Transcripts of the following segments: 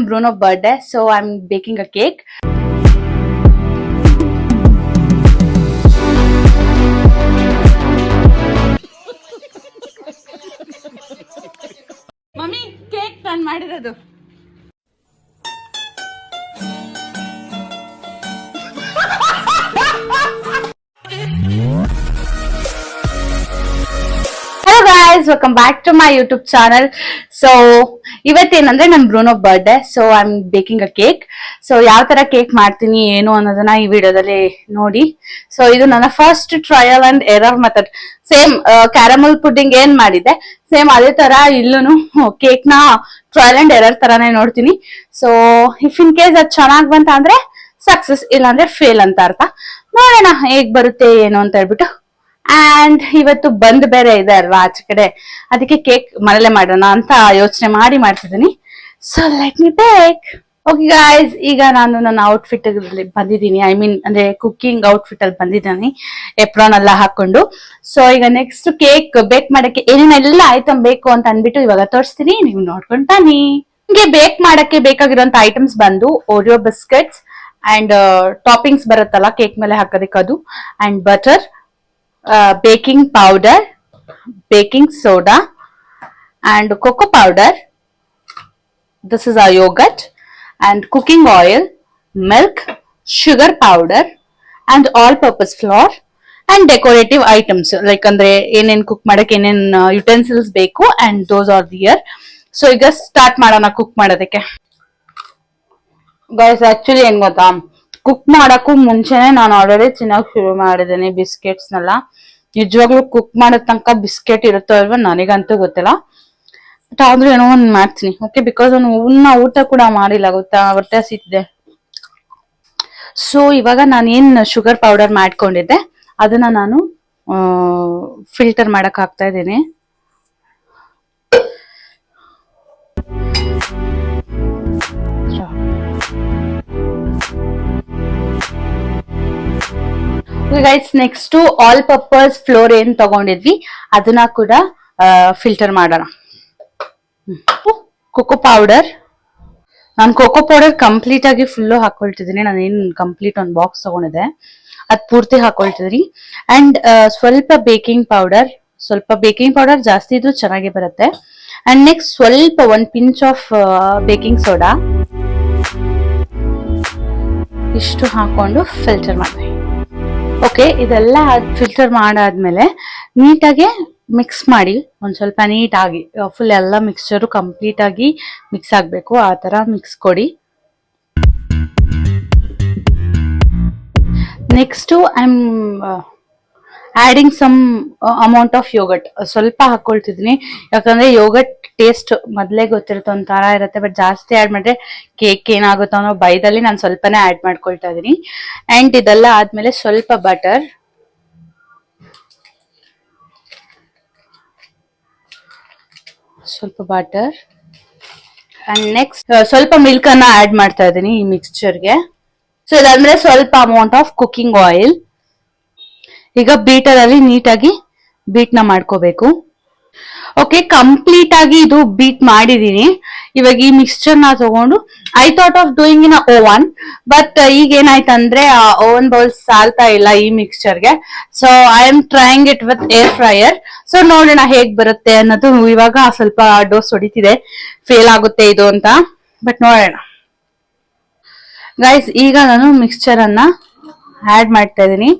Bruno's birthday, so I'm baking a cake. Mommy, cake ನಾನು ಮಾಡಿರೋದು. Hello guys, welcome back to my YouTube channel. So ಇವತ್ತೇನಂದ್ರೆ ನಮ್ Bruno birthday, so I am baking a cake. So ಯಾವ ತರ cake ಮಾಡ್ತೀನಿ ಏನು ಅನ್ನೋದನ್ನ ಈ ವಿಡಿಯೋದಲ್ಲಿ ನೋಡಿ. ಸೊ ಇದು ನನ್ನ first trial and error method. Same caramel pudding ಏನ್ ಮಾಡಿದೆ ಸೇಮ್ ಅದೇ ತರ ಇಲ್ಲೂನು ಕೇಕ್ ನ ಟ್ರಯಲ್ ಅಂಡ್ ಎರರ್ ತರಾನೇ ನೋಡ್ತೀನಿ. ಸೊ ಇಫ್ ಇನ್ ಕೇಸ್ ಅದ್ ಚೆನ್ನಾಗ್ ಬಂತ ಅಂದ್ರೆ ಸಕ್ಸಸ್, ಇಲ್ಲಾಂದ್ರೆ ಫೇಲ್ ಅಂತ ಅರ್ಥ. ನೋಡೋಣ ಹೇಗ್ ಬರುತ್ತೆ ಏನು ಅಂತ ಹೇಳ್ಬಿಟ್ಟು. ಅಂಡ್ ಇವತ್ತು ಬಂದ್ ಬೇರೆ ಇದೆ ಅಲ್ವಾ ಆಚೆ ಕಡೆ, ಅದಕ್ಕೆ ಕೇಕ್ ಮನೇಲೆ ಮಾಡೋಣ ಅಂತ ಯೋಚನೆ ಮಾಡ್ತಿದ್ದೀನಿ. ಸೊ ಲೆಟ್ ಮಿ ಬೇಕ್. ಓಕೆ ಗಾಯ್ಸ್, ಈಗ ನಾನು ನನ್ನ ಔಟ್ಫಿಟ್ ಅಲ್ಲಿ ಬಂದಿದ್ದೀನಿ. ಐ ಮೀನ್ ಅಂದ್ರೆ ಕುಕಿಂಗ್ ಔಟ್ಫಿಟ್ ಅಲ್ಲಿ ಬಂದಿದ್ದೀನಿ, ಎಪ್ರಾನ್ ಎಲ್ಲ ಹಾಕೊಂಡು. ಸೊ ಈಗ ನೆಕ್ಸ್ಟ್ ಕೇಕ್ ಬೇಕ್ ಮಾಡಕ್ಕೆ ಏನೇನೆಲ್ಲ ಐಟಮ್ ಬೇಕು ಅಂತ ಅನ್ಬಿಟ್ಟು ಇವಾಗ ತೋರಿಸ್ತೀನಿ, ನೀವು ನೋಡ್ಕೊಂಡ್ ಬನ್ನಿ. ನಿಮ್ಗೆ ಬೇಕ್ ಮಾಡಕ್ಕೆ ಬೇಕಾಗಿರೋಂತ ಐಟಮ್ಸ್ ಬಂದು ಓರಿಯೋ ಬಿಸ್ಕೆಟ್ಸ್ ಅಂಡ್ ಟಾಪಿಂಗ್ಸ್ ಬರುತ್ತಲ್ಲ ಕೇಕ್ ಮೇಲೆ ಹಾಕೋದಕ್ಕೆ ಅದು, and butter, baking powder, baking soda and cocoa powder. This is our yogurt and cooking oil, milk, sugar powder and all purpose flour and decorative items like andre enen cook ಮಾಡಕ್ಕೆ enen utensils ಬೇಕು, and those are there. So ಈಗ start ಮಾಡೋಣ cook ಮಾಡೋದಕ್ಕೆ. Guys actually ಏನ್ ಗೊತ್ತಾ, cook ಮಾಡಕ್ಕೂ ಮುಂಚೆನೆ ನಾನು ಆಲ್ರೆಡಿ ತಿನ್ನೋಕ್ ಶುರು ಮಾಡಿದ್ದೀನಿ ಬಿಸ್ಕೆಟ್ಸ್ನೆಲ್ಲ. ನಿಜವಾಗ್ಲೂ ಕುಕ್ ಮಾಡೋ ತನಕ ಬಿಸ್ಕೆಟ್ ಇರುತ್ತೋ ಅಲ್ವಾ ನನಗಂತೂ ಗೊತ್ತಿಲ್ಲ, ಬಟ್ ಆದ್ರೂ ಏನೋ ಒಂದ್ ಮಾಡ್ತೀನಿ. ಓಕೆ, ಬಿಕಾಸ್ ಅವ್ನು ಊಟ ಕೂಡ ಮಾಡಿಲ್ಲ ಗೊತ್ತಾ, ಹೊಟ್ಟೆ ಹಸಿತಿದೆ. ಸೊ ಇವಾಗ ನಾನು ಏನ್ ಶುಗರ್ ಪೌಡರ್ ಮಾಡ್ಕೊಂಡಿದ್ದೆ ಅದನ್ನ ನಾನು ಫಿಲ್ಟರ್ ಮಾಡಕ್ ಹಾಕ್ತಾ ಇದ್ದೀನಿ. Guys next all purpose flour ಏನ್ ತಗೊಂಡಿದ್ವಿ ಅದನ್ನ ಕೂಡ ಫಿಲ್ಟರ್ ಮಾಡೋಣ. ಕೋಕೋ ಪೌಡರ್, ನಾನು ಕೋಕೋ ಪೌಡರ್ ಕಂಪ್ಲೀಟ್ ಆಗಿ ಫುಲ್ಲು ಹಾಕೊಳ್ತಿದ್ದೀನಿ. ನಾನು ಏನ್ ಕಂಪ್ಲೀಟ್ ಒಂದು ಬಾಕ್ಸ್ ತಗೊಂಡಿದ್ದೆ ಅದ್ ಪೂರ್ತಿ ಹಾಕೊಳ್ತಿದ್ರಿ. ಅಂಡ್ ಸ್ವಲ್ಪ ಬೇಕಿಂಗ್ ಪೌಡರ್ ಜಾಸ್ತಿ ಇದ್ರೂ ಚೆನ್ನಾಗಿ ಬರುತ್ತೆ. ಅಂಡ್ ನೆಕ್ಸ್ಟ್ ಸ್ವಲ್ಪ ಒಂದ್ ಪಿಂಚ್ ಆಫ್ ಬೇಕಿಂಗ್ ಸೋಡಾ, ಇಷ್ಟು ಹಾಕೊಂಡು ಫಿಲ್ಟರ್ ಮಾಡಿ. ಓಕೆ, ಇದೆಲ್ಲ ಫಿಲ್ಟರ್ ಮಾಡಾದ್ಮೇಲೆ ನೀಟಾಗಿ ಮಿಕ್ಸ್ ಮಾಡಿ, ಒಂದ್ ಸ್ವಲ್ಪ ನೀಟಾಗಿ ಫುಲ್ ಎಲ್ಲ ಮಿಕ್ಸ್ಚರು ಕಂಪ್ಲೀಟ್ ಆಗಿ ಮಿಕ್ಸ್ ಆಗ್ಬೇಕು, ಆ ತರ ಮಿಕ್ಸ್ ಕೊಡಿ. Next I am adding some amount of yoghurt, ಸ್ವಲ್ಪ ಹಾಕೊಳ್ತಿದೀನಿ. ಯಾಕಂದ್ರೆ ಯೋಗಟ್ ಟೇಸ್ಟ್ ಮೊದ್ಲೇ ಗೊತ್ತಿರುತ್ತೆ, ಒಂಥರ ಇರುತ್ತೆ. ಬಟ್ ಜಾಸ್ತಿ ಆಡ್ ಮಾಡಿದ್ರೆ ಕೇಕ್ ಏನಾಗುತ್ತೋ ಅನ್ನೋ ಭಯದಲ್ಲಿ ನಾನು ಸ್ವಲ್ಪನೇ ಆಡ್ ಮಾಡ್ಕೊಳ್ತಾ ಇದೀನಿ. ಅಂಡ್ ಇದೆಲ್ಲ ಆದ್ಮೇಲೆ ಸ್ವಲ್ಪ ಬಟರ್, ಅಂಡ್ ನೆಕ್ಸ್ಟ್ ಸ್ವಲ್ಪ ಮಿಲ್ಕ್ ಅನ್ನ ಆಡ್ ಮಾಡ್ತಾ ಇದೀನಿ ಈ ಮಿಕ್ಸ್ಚರ್ಗೆ. ಸೊ ಇದಂದ್ರೆ ಸ್ವಲ್ಪ ಅಮೌಂಟ್ ಆಫ್ ಕುಕಿಂಗ್ ಆಯಿಲ್. ಈಗ ಬೀಟರ್ ಅಲ್ಲಿ ನೀಟಾಗಿ ಬೀಟ್ ನ ಮಾಡ್ಕೋಬೇಕು. ಓಕೆ, ಕಂಪ್ಲೀಟ್ ಆಗಿ ಇದು ಬೀಟ್ ಮಾಡಿದೀನಿ. ಇವಾಗ ಈ ಮಿಕ್ಸ್ಚರ್ ನ ತಗೊಂಡು I thought of doing in oven, but ಈಗ ಏನಾಯ್ತಂದ್ರೆ ಓವನ್ ಬೌಲ್ ಸಾಲ್ತಾ ಇಲ್ಲ ಈ ಮಿಕ್ಸ್ಚರ್ಗೆ. So I am trying it with air fryer. So ನೋಡೋಣ ಹೇಗ್ ಬರುತ್ತೆ ಅನ್ನೋದು. ಇವಾಗ ಸ್ವಲ್ಪ ಡೋಸ್ ಹೊಡಿತಿದೆ, ಫೇಲ್ ಆಗುತ್ತೆ ಇದು ಅಂತ, ಬಟ್ ನೋಡೋಣ. ಗೈಸ್, ಈಗ ನಾನು ಮಿಕ್ಸ್ಚರ್ ಅನ್ನ ಆಡ್ ಮಾಡ್ತಾ ಇದೀನಿ.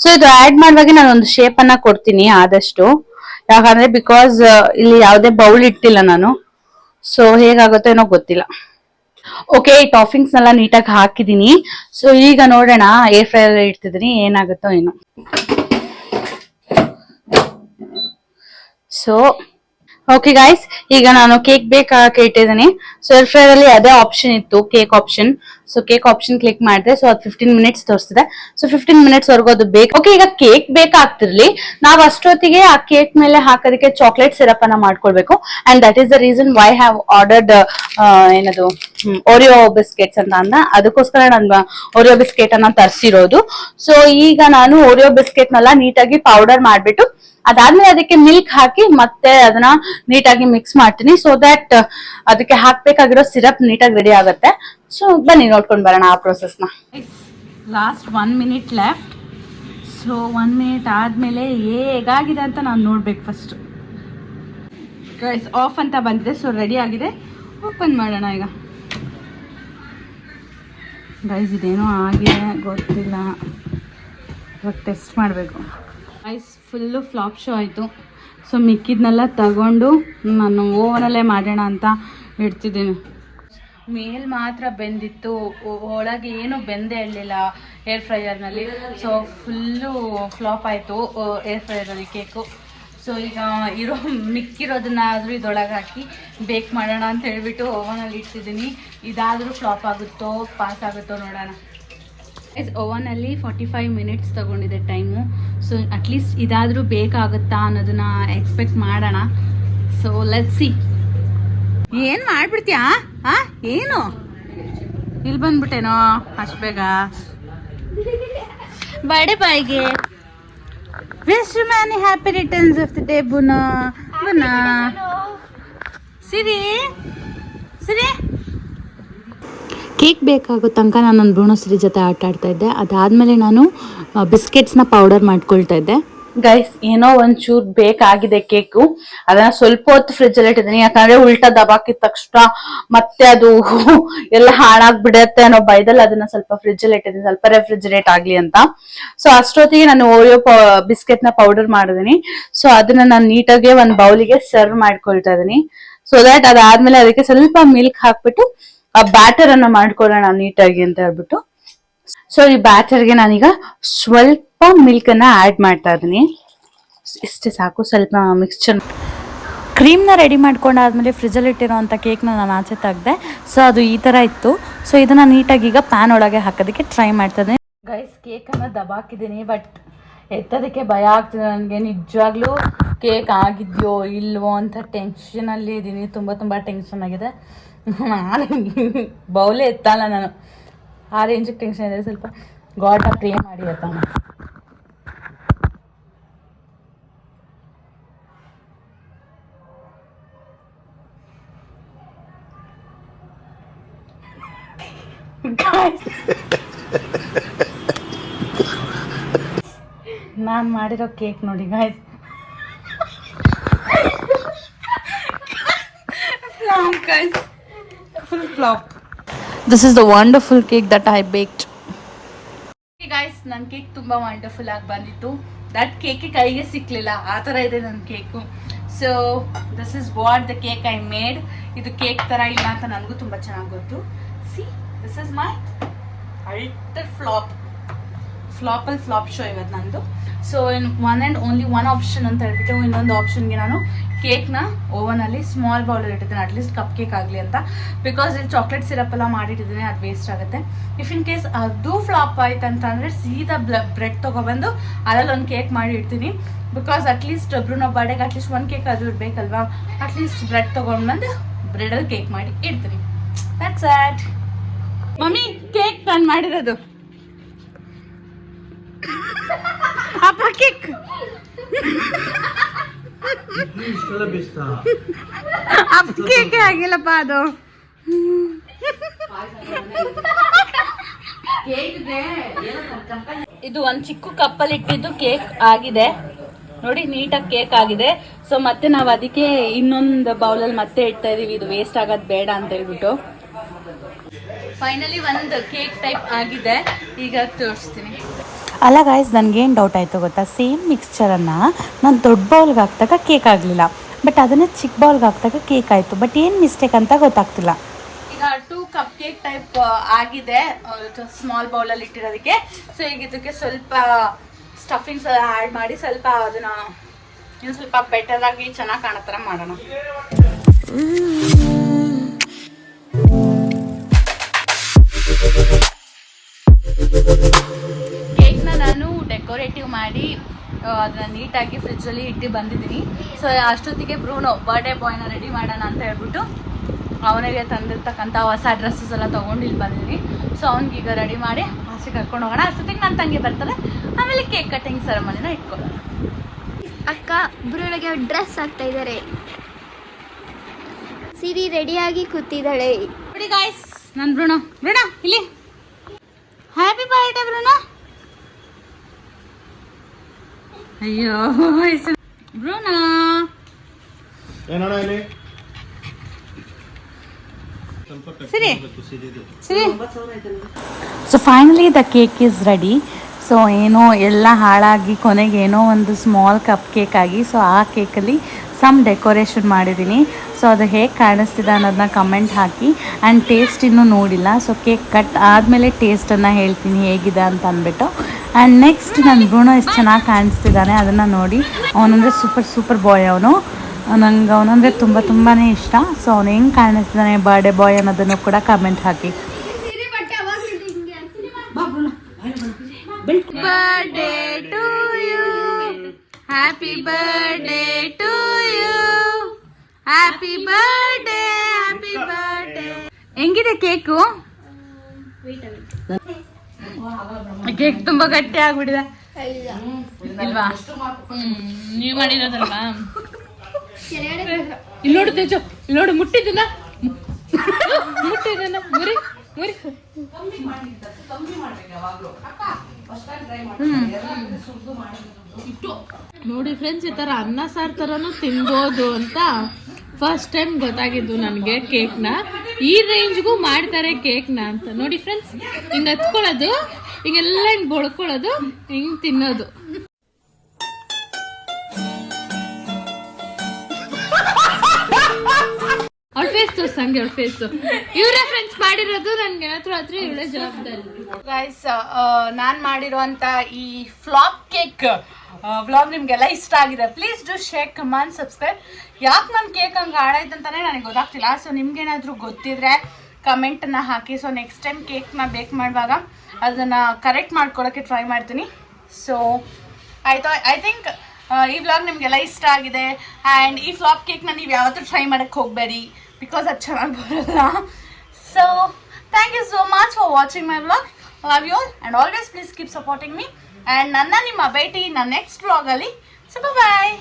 ಸೊ ಇದು ಆಡ್ ಮಾಡುವಾಗ ನಾನು ಒಂದು ಶೇಪ್ ಅನ್ನ ಕೊಡ್ತೀನಿ ಆದಷ್ಟು, ಯಾಕಂದ್ರೆ ಬಿಕಾಸ್ ಇಲ್ಲಿ ಯಾವುದೇ ಬೌಲ್ ಇಟ್ಟಿಲ್ಲ ನಾನು. ಸೊ ಹೇಗಾಗುತ್ತೆ ಏನೋ ಗೊತ್ತಿಲ್ಲ. ಓಕೆ, ಈ ಟಾಪಿಂಗ್ಸ್ ನೆಲ್ಲ ನೀಟಾಗಿ ಹಾಕಿದೀನಿ. ಸೊ ಈಗ ನೋಡೋಣ, ಏರ್ ಫ್ರೈಯರ್ ಇಡ್ತಿದೀನಿ, ಏನಾಗುತ್ತೋ ಏನೋ. ಸೊ ಓಕೆ ಗೈಸ್, ಈಗ ನಾನು ಕೇಕ್ ಬೇಕಾಗಕ್ಕೆ ಇಟ್ಟಿದ್ದೀನಿ. ಸೊ ಏರ್ ಫ್ರೈಯರ್ ಅಲ್ಲಿ ಅದೇ ಆಪ್ಷನ್ ಇತ್ತು, cake option. So cake option click ಮಾಡಿದೆ. ಸೊ ಅದು 15 ಮಿನಿಟ್ಸ್ ತೋರಿಸ್ತಿದೆ. ಸೊ 15 ಮಿನಿಟ್ಸ್ ವರ್ಗು ಅದು ಬೇಕು. ಓಕೆ, ಈಗ ಕೇಕ್ ಬೇಕಾಗ್ತಿರ್ಲಿ, ನಾವು ಅಷ್ಟೊತ್ತಿಗೆ ಆ ಕೇಕ್ ಮೇಲೆ ಹಾಕೋದಕ್ಕೆ ಚಾಕ್ಲೇಟ್ ಸಿರಪ್ ಅನ್ನ ಮಾಡ್ಕೊಳ್ಬೇಕು. And that is the reason why have ordered ಏನದು ಓರಿಯೋ ಬಿಸ್ಕೆಟ್ಸ್ ಅಂತ ಅಂದ, ಅದಕ್ಕೋಸ್ಕರ ನಾನು ಓರಿಯೋ ಬಿಸ್ಕೆಟ್ ಅನ್ನ ತರಿಸಿರೋದು. ಸೊ ಈಗ ನಾನು ಓರಿಯೋ ಬಿಸ್ಕೆಟ್ ನೆಲ್ಲ ನೀಟಾಗಿ ಪೌಡರ್ ಮಾಡ್ಬಿಟ್ಟು ಅದಾದ್ಮೇಲೆ ಅದಕ್ಕೆ ಮಿಲ್ಕ್ ಹಾಕಿ ಮತ್ತೆ ಅದನ್ನ ನೀಟಾಗಿ ಮಿಕ್ಸ್ ಮಾಡ್ತೀನಿ, ಸೊ ದಟ್ ಅದಕ್ಕೆ ಹಾಕ್ಬೇಕಾಗಿರೋ ಸಿರಪ್ ನೀಟಾಗಿ ರೆಡಿ ಆಗುತ್ತೆ. ಸೊ ಬನ್ನಿ ನೋಡ್ಕೊಂಡು ಬರೋಣ ಆ ಪ್ರೊಸೆಸ್ನ. Last 1 minute left. So 1 minute ಆದ್ಮೇಲೆ ಹೇಗಾಗಿದೆ ಅಂತ ನಾನು ನೋಡ್ಬೇಕು ಫಸ್ಟ್. ಗೈಸ್ ಆಫ್ ಅಂತ ಬಂದಿದೆ, ಸೊ ರೆಡಿ ಆಗಿದೆ. ಓಪನ್ ಮಾಡೋಣ ಈಗ. ಗೈಸ್ ಇದೇನೋ ಆಗಿದೆ ಗೊತ್ತಿಲ್ಲ, ಇವಾಗ ಟೆಸ್ಟ್ ಮಾಡಬೇಕು. ಗೈಸ್ ಫುಲ್ಲು ಫ್ಲಾಪ್ ಶೋ ಆಯಿತು. ಸೊ ಮಿಕ್ಕಿದ್ನೆಲ್ಲ ತಗೊಂಡು ನಾನು ಓವನಲ್ಲೇ ಮಾಡೋಣ ಅಂತ ಇಡ್ತಿದ್ದೀನಿ. ಮೇಲ್ ಮಾತ್ರ ಬೆಂದಿತ್ತು, ಒಳಗೆ ಏನು ಬೆಂದೇ ಇರಲಿಲ್ಲ ಏರ್ ಫ್ರೈಯರ್ನಲ್ಲಿ. ಸೊ ಫುಲ್ಲು ಫ್ಲಾಪ್ ಆಯಿತು ಏರ್ ಫ್ರೈಯರಲ್ಲಿ ಕೇಕು. ಸೊ ಈಗ ಮಿಕ್ಕಿರೋದನ್ನಾದರೂ ಇದರೊಳಗೆ ಹಾಕಿ ಬೇಕ್ ಮಾಡೋಣ ಅಂತ ಹೇಳ್ಬಿಟ್ಟು ಓವನಲ್ಲಿ ಇಡ್ತಿದ್ದೀನಿ. ಇದಾದರೂ ಫ್ಲಾಪ್ ಆಗುತ್ತೋ ಪಾಸ್ ಆಗುತ್ತೋ ನೋಡೋಣ. ಓವನಲ್ಲಿ 45 ಮಿನಿಟ್ಸ್ ತಗೊಂಡಿದೆ ಟೈಮು. ಸೊ ಅಟ್ಲೀಸ್ಟ್ ಇದಾದರೂ ಬೇಕಾಗುತ್ತಾ ಅನ್ನೋದನ್ನ ಎಕ್ಸ್ಪೆಕ್ಟ್ ಮಾಡೋಣ. So let's see. ಏನು ಮಾಡ್ಬಿಡ್ತೀಯಾ? ಏನು ಇಲ್ಲಿ ಬಂದ್ಬಿಟ್ಟೇನೋ ಅಷ್ಟು ಬೇಗ? ಬರ್ಡೇ ಬಾಯ್ಗೆ wish you many happy returns of the day ಬುನಾ. ಬುನಾ ಸಿರಿ ಸಿರಿ. ಕೇಕ್ ಬೇಕಾಗೋ ತನಕ ನಾನು ನನ್ನ ಬ್ರೂನೋಶ್ರೀ ಜೊತೆ ಆಟ ಆಡ್ತಾ ಇದ್ದೆ. ಅದಾದಮೇಲೆ ನಾನು ಬಿಸ್ಕೆಟ್ಸ್ನ ಪೌಡರ್ ಮಾಡ್ಕೊಳ್ತಾ ಇದ್ದೆ. ಗೈಸ್ ಏನೋ ಒಂಚೂರು ಬೇಕಾಗಿದೆ ಕೇಕು, ಅದನ್ನ ಸ್ವಲ್ಪ ಹೊತ್ತು ಫ್ರಿಜ್ಜಲ್ಲಿ ಇಟ್ಟಿದ್ದೀನಿ. ಯಾಕಂದ್ರೆ ಉಲ್ಟಾ ದಬಾಕಿದ ತಕ್ಷಣ ಮತ್ತೆ ಅದು ಎಲ್ಲ ಹಾಳಾಗ್ಬಿಡತ್ತೆ ಅನ್ನೋ ಭಯದಲ್ಲಿ ಅದನ್ನ ಸ್ವಲ್ಪ ಫ್ರಿಜ್ಜಲ್ಲಿ ಇಟ್ಟಿದ್ದೀನಿ, ಸ್ವಲ್ಪ ರೆಫ್ರಿಜರೇಟ್ ಆಗ್ಲಿ ಅಂತ. ಸೊ ಅಷ್ಟೊತ್ತಿಗೆ ನಾನು ಓರಿಯೋ ಬಿಸ್ಕೆಟ್ ನ ಪೌಡರ್ ಮಾಡಿದೀನಿ. ಸೊ ಅದನ್ನ ನಾನು ನೀಟಾಗಿ ಒಂದು ಬೌಲಿಗೆ ಸರ್ವ್ ಮಾಡ್ಕೊಳ್ತಾ ಇದೀನಿ. ಸೊ ದಟ್ ಅದಾದ್ಮೇಲೆ ಅದಕ್ಕೆ ಸ್ವಲ್ಪ ಮಿಲ್ಕ್ ಹಾಕ್ಬಿಟ್ಟು ಆ ಬ್ಯಾಟರ್ ಅನ್ನ ಮಾಡ್ಕೊಳ್ಳೋಣ ನೀಟಾಗಿ ಅಂತ ಹೇಳ್ಬಿಟ್ಟು. ಸೊ ಈ ಬ್ಯಾಟರ್ಗೆ ನಾನೀಗ ಸ್ವಲ್ಪ ಮಿಲ್ಕ್ ಅನ್ನ ಆಡ್ ಮಾಡ್ತಾ ಇದೀನಿ. ಇಷ್ಟೇ ಸಾಕು. ಸ್ವಲ್ಪ ಮಿಕ್ಸ್ಚರ್ ಕ್ರೀಮ್ನ ರೆಡಿ ಮಾಡ್ಕೊಂಡಾದ್ಮೇಲೆ ಫ್ರಿಜ್ಜಲ್ಲಿ ಇಟ್ಟಿರೋಂಥ ಕೇಕ್ನ ನಾನು ಆಚೆ ತೆಗ್ದೆ. ಸೊ ಅದು ಈ ಥರ ಇತ್ತು. ಸೊ ಇದನ್ನ ನೀಟಾಗಿ ಈಗ ಪ್ಯಾನ್ ಒಳಗೆ ಹಾಕೋದಕ್ಕೆ ಟ್ರೈ ಮಾಡ್ತಾ ಇದ್ದೀನಿ. ಗೈಸ್ ಕೇಕನ್ನು ದಬಾಕಿದ್ದೀನಿ, ಬಟ್ ಎತ್ತೋದಕ್ಕೆ ಭಯ ಆಗ್ತಿದೆ ನನಗೆ. ನಿಜವಾಗ್ಲೂ ಕೇಕ್ ಆಗಿದೆಯೋ ಇಲ್ವೋ ಅಂತ ಟೆನ್ಷನಲ್ಲಿ ಇದ್ದೀನಿ. ತುಂಬ ಟೆನ್ಷನ್ ಆಗಿದೆ. ನಾನು ಬೌಲೇ ಎತ್ತಲ್ಲ, ನಾನು ಆ ರೇಂಜಿಗೆ ಟೆನ್ಷನ್ ಇದೆ. ಸ್ವಲ್ಪ ಗಾಡ್ನ ಪ್ರೇ ಮಾಡಿ ಎತ್ತಾನ. ನಾನು ಮಾಡಿರೋ ಕೇಕ್ ನೋಡಿ guys, full flop. This is the wonderful cake that I baked. Hey guys, ನನ್ನ ಕೇಕ್ ತುಂಬಾ ವಂಡರ್ಫುಲ್ ಆಗಿ ಬಂದಿತ್ತು. ದಟ್ ಕೇಕ್ ಕೈಗೆ ಸಿಕ್ಲಿಲ್ಲ, ಆ ಥರ ಇದೆ ನನ್ನ cake. So this is what the cake I made. ಇದು ಕೇಕ್ ಥರ ಇಲ್ಲ ಅಂತ ನನಗೂ ತುಂಬ ಚೆನ್ನಾಗಿ ಗೊತ್ತು. See this is my utter ಫ್ಲಾಪಲ್ಲಿ ಫ್ಲಾಪ್ ಶೋ ಇವತ್ತು ನಂದು. So in one and only one option ಅಂತ ಹೇಳ್ಬಿಟ್ಟು ಇನ್ನೊಂದು ಆಪ್ಷನ್ಗೆ ನಾನು ಕೇಕ್ನ ಓವನಲ್ಲಿ ಸ್ಮಾಲ್ ಬೌಲಲ್ಲಿ ಇಟ್ಟಿದ್ದೀನಿ, ಅಟ್ಲೀಸ್ಟ್ ಕಪ್ ಕೇಕ್ ಆಗಲಿ ಅಂತ. ಬಿಕಾಸ್ ಇಲ್ಲಿ ಚಾಕ್ಲೇಟ್ ಸಿರಪ್ ಎಲ್ಲ ಮಾಡಿಟ್ಟಿದ್ದೀನಿ, ಅದು ವೇಸ್ಟ್ ಆಗುತ್ತೆ. ಇಫ್ ಇನ್ ಕೇಸ್ ಅದು ಫ್ಲಾಪ್ ಆಯ್ತು ಅಂತಂದರೆ ಸೀದಾ ಬ್ರೆಡ್ ತೊಗೊಬಂದು ಅದರಲ್ಲಿ ಒಂದು ಕೇಕ್ ಮಾಡಿ ಇಡ್ತೀನಿ. ಬಿಕಾಸ್ ಅಟ್ಲೀಸ್ಟ್ ಬ್ರೂನೋ ಬರ್ಡೇಗೆ ಅಟ್ಲೀಸ್ಟ್ ಒಂದು ಕೇಕ್ ಅದು ಇರಬೇಕಲ್ವಾ. ಅಟ್ಲೀಸ್ಟ್ ಬ್ರೆಡ್ ತೊಗೊಂಡ್ಬಂದು ಬ್ರೆಡಲ್ಲಿ ಕೇಕ್ ಮಾಡಿ ಇಡ್ತೀನಿ. That's it. ಮಮ್ಮಿ ಕೇಕ್ ನಾನು ಮಾಡಿರೋದು ಅಪ್ಪ ಕೇಕ್ ಅಪ್ಪ ಕೇಕ್ ಆಗಿಲ್ಲಪ್ಪ ಅದು. ಇದು ಒಂದು ಚಿಕ್ಕ ಕಪ್ಪಲ್ಲಿ ಇಟ್ಟಿದ್ದು ಕೇಕ್ ಆಗಿದೆ ನೋಡಿ, ನೀಟಾಗಿ ಕೇಕ್ ಆಗಿದೆ. ಸೊ ಮತ್ತೆ ನಾವು ಅದಕ್ಕೆ ಇನ್ನೊಂದು ಬೌಲಲ್ಲಿ ಮತ್ತೆ ಇಡ್ತಾ ಇದೀವಿ, ಇದು ವೇಸ್ಟ್ ಆಗೋದು ಬೇಡ ಅಂತ ಹೇಳ್ಬಿಟ್ಟು. ಫೈನಲಿ ಒಂದು ಕೇಕ್ ಟೈಪ್ ಆಗಿದೆ, ಈಗ ತೋರಿಸ್ತೀನಿ. ಅಲ್ಲ ಗಾಯ್ಸ್, ನನಗೇನು ಡೌಟ್ ಆಯಿತು ಗೊತ್ತಾ, ಸೇಮ್ ಮಿಕ್ಸ್ಚರನ್ನು ನಾನು ದೊಡ್ಡ ಬೌಲ್ಗೆ ಹಾಕಿದಾಗ ಕೇಕ್ ಆಗಲಿಲ್ಲ, ಬಟ್ ಅದನ್ನು ಚಿಕ್ಕ ಬೌಲ್ಗೆ ಹಾಕಿದಾಗ ಕೇಕ್ ಆಯಿತು. ಬಟ್ ಏನು ಮಿಸ್ಟೇಕ್ ಅಂತ ಗೊತ್ತಾಗ್ತಿಲ್ಲ. ಈಗ 2 ಕಪ್ ಕೇಕ್ ಟೈಪ್ ಆಗಿದೆ ಸ್ಮಾಲ್ ಬೌಲಲ್ಲಿ ಇಟ್ಟಿರೋದಕ್ಕೆ. ಸೊ ಈಗ ಇದಕ್ಕೆ ಸ್ವಲ್ಪ ಸ್ಟಫಿಂಗ್ಸ್ ಆ್ಯಡ್ ಮಾಡಿ ಸ್ವಲ್ಪ ಅದನ್ನು ಇನ್ನು ಸ್ವಲ್ಪ ಬೆಟರ್ ಆಗಿ ಚೆನ್ನಾಗಿ ಕಾಣೋ ಥರ ಮಾಡೋಣ. ಕೇಕ್ನ ನಾನು ಡೆಕೋರೇಟಿವ್ ಮಾಡಿ ಅದನ್ನ ನೀಟಾಗಿ ಫ್ರಿಜ್ಜಲ್ಲಿ ಇಟ್ಟು ಬಂದಿದ್ದೀನಿ. ಸೊ ಅಷ್ಟೊತ್ತಿಗೆ ಬ್ರೂನೋ ಬರ್ಡೇ ಬಾಯ್ನ ರೆಡಿ ಮಾಡೋಣ ಅಂತ ಹೇಳ್ಬಿಟ್ಟು ಅವನಿಗೆ ತಂದಿರ್ತಕ್ಕಂಥ ಹೊಸ ಡ್ರೆಸ್ಸಸ್ ಎಲ್ಲ ತೊಗೊಂಡು ಇಲ್ಲಿ ಬಂದಿದ್ದೀನಿ. ಸೊ ಅವ್ನಿಗೀಗ ರೆಡಿ ಮಾಡಿ ಆಚೆ ಕರ್ಕೊಂಡು ಹೋಗೋಣ. ಅಷ್ಟೊತ್ತಿಗೆ ನನ್ನ ತಂಗಿ ಬರ್ತಾರೆ, ಆಮೇಲೆ ಕೇಕ್ ಕಟ್ಟಿಂಗ್ ಸೆರೆಮನಿನ ಇಟ್ಕೊಳ್ಳೋಣ. ಅಕ್ಕ ಬ್ರೂನೋಗೆ ಡ್ರೆಸ್ ಹಾಕ್ತಾ ಇದ್ದಾರೆ. ಸಿರಿ ರೆಡಿಯಾಗಿ ಕೂತಿದ್ದಾಳೆ. ನೋಡಿ ಗಾಯ್ಸ್, ನನ್ ಬ್ರೂನೋ ಇಲ್ಲಿ. Happy birthday Bruno. ಅಯ್ಯೋ ಬ್ರೂನೋ ಸರಿ. So finally the cake is ready. So ಏನೋ ಎಲ್ಲ ಹಾಳಾಗಿ ಕೊನೆಗೆ ಏನೋ ಒಂದು ಸ್ಮಾಲ್ ಕಪ್ ಕೇಕ್ ಆಗಿ, ಸೊ ಆ ಕೇಕಲ್ಲಿ ಸಮ್ ಡೆಕೋರೇಷನ್ ಮಾಡಿದ್ದೀನಿ. ಸೊ ಅದು ಹೇಗೆ ಕಾಣಿಸ್ತಿದೆ ಅನ್ನೋದನ್ನ ಕಮೆಂಟ್ ಹಾಕಿ. ಆ್ಯಂಡ್ ಟೇಸ್ಟ್ ಇನ್ನೂ ನೋಡಿಲ್ಲ, ಸೊ ಕೇಕ್ ಕಟ್ ಆದಮೇಲೆ ಟೇಸ್ಟನ್ನು ಹೇಳ್ತೀನಿ ಹೇಗಿದೆ ಅಂತ ಅಂದ್ಬಿಟ್ಟು. ಆ್ಯಂಡ್ ನೆಕ್ಸ್ಟ್ ನನ್ನ ಬ್ರೂನೋ ಎಷ್ಟು ಚೆನ್ನಾಗಿ ಕಾಣಿಸ್ತಿದ್ದಾನೆ ಅದನ್ನು ನೋಡಿ. ಅವನಂದರೆ ಸೂಪರ್ ಬಾಯ್ ಅವನು. ನಂಗೆ ಅವನಂದರೆ ತುಂಬಾ ಇಷ್ಟ. ಸೊ ಅವನು ಹೆಂಗೆ ಕಾಣಿಸ್ತಿದ್ದಾನೆ ಬರ್ಡೇ ಬಾಯ್ ಅನ್ನೋದನ್ನು ಕೂಡ ಕಮೆಂಟ್ ಹಾಕಿ. Birthday to you, happy birthday to you, happy birthday. ಹೆಂಗಿದೆ ಕೇಕು? ಕೇಕ್ ತುಂಬಾ ಗಟ್ಟಿ ಆಗ್ಬಿಟ್ಟಿದೆ ಇಲ್ವಾ? ನೀವು ಮಾಡಿರೋದಲ್ವಾ? ಇಲ್ಲಿ ನೋಡು ತೇಜು, ಇಲ್ಲಿ ನೋಡು ಮುಟ್ಟಿದ್ದನ ಮುರಿ ನೋಡಿ ಫ್ರೆಂಡ್ಸ್, ಈ ತರ ಅನ್ನ ಸಾರು ತರನು ತಿನ್ಬೋದು ಅಂತ ಫಸ್ಟ್ ಟೈಮ್ ಗೊತ್ತಾಗಿದ್ದು ನನಗೆ. ಕೇಕ್ನ ಈ ರೇಂಜ್ಗೂ ಮಾಡ್ತಾರೆ ಕೇಕ್ನ ಅಂತ. ನೋಡಿ ಫ್ರೆಂಡ್ಸ್, ಹಿಂಗ್ ಹತ್ಕೊಳ್ಳೋದು, ಹಿಂಗೆಲ್ಲ ಹಿಂಗ್ ಬಳ್ಕೊಳ್ಳೋದು, ಹಿಂಗ್ ತಿನ್ನೋದು. ಅವ್ಳ ಫೇಸ್ ತೋರ್ಸಂಗೆ, ಅವ್ಳ ಫೇಸ್. ಇವರೇ ಫ್ರೆಂಡ್ಸ್ ಮಾಡಿರೋದು, ನನ್ಗೆ ಹತ್ರ ಇವಳೇ ಜವಾಬ್ದಾರಿ. ಗೈಸ್, ನಾನ್ ಮಾಡಿರುವಂತ ಈ ಫ್ಲಾಪ್ ಕೇಕ್ ವ್ಲಾಗ್ ನಿಮ್ಗೆಲ್ಲ ಇಷ್ಟ ಆಗಿದೆ. Please do share, comment, subscribe. ಯಾಕೆ ನನ್ನ ಕೇಕ್ ಹಂಗೆ ಹಾಳಾಯ್ತು ಅಂತಾನೆ ನನಗೆ ಗೊತ್ತಾಗ್ತಿಲ್ಲ. ಸೊ ನಿಮ್ಗೇನಾದರೂ ಗೊತ್ತಿದ್ರೆ ಕಮೆಂಟನ್ನು ಹಾಕಿ. ಸೊ ನೆಕ್ಸ್ಟ್ ಟೈಮ್ ಕೇಕ್ನ ಬೇಕ್ ಮಾಡುವಾಗ ಅದನ್ನು ಕರೆಕ್ಟ್ ಮಾಡ್ಕೊಳ್ಳೋಕ್ಕೆ ಟ್ರೈ ಮಾಡ್ತೀನಿ. ಸೊ ಐ ಥಿಂಕ್ ಈ ವ್ಲಾಗ್ ನಿಮಗೆಲ್ಲ ಇಷ್ಟ ಆಗಿದೆ. ಆ್ಯಂಡ್ ಈ ಫ್ಲಾಪ್ ಕೇಕ್ನ ನೀವು ಯಾವತ್ತೂ ಟ್ರೈ ಮಾಡೋಕ್ಕೆ ಹೋಗಬೇಡಿ, ಬಿಕಾಸ್ ಅದು ಚೆನ್ನಾಗಿ ಬರೋಲ್ಲ. So thank you so much for watching my vlog. Love you all and always please keep supporting me. And ನನ್ನ ನಿಮ್ಮ ಭೇಟಿ ನನ್ನ ನೆಕ್ಸ್ಟ್ ವ್ಲಾಗಲ್ಲಿ. ಸೊ ಬಾಯ್.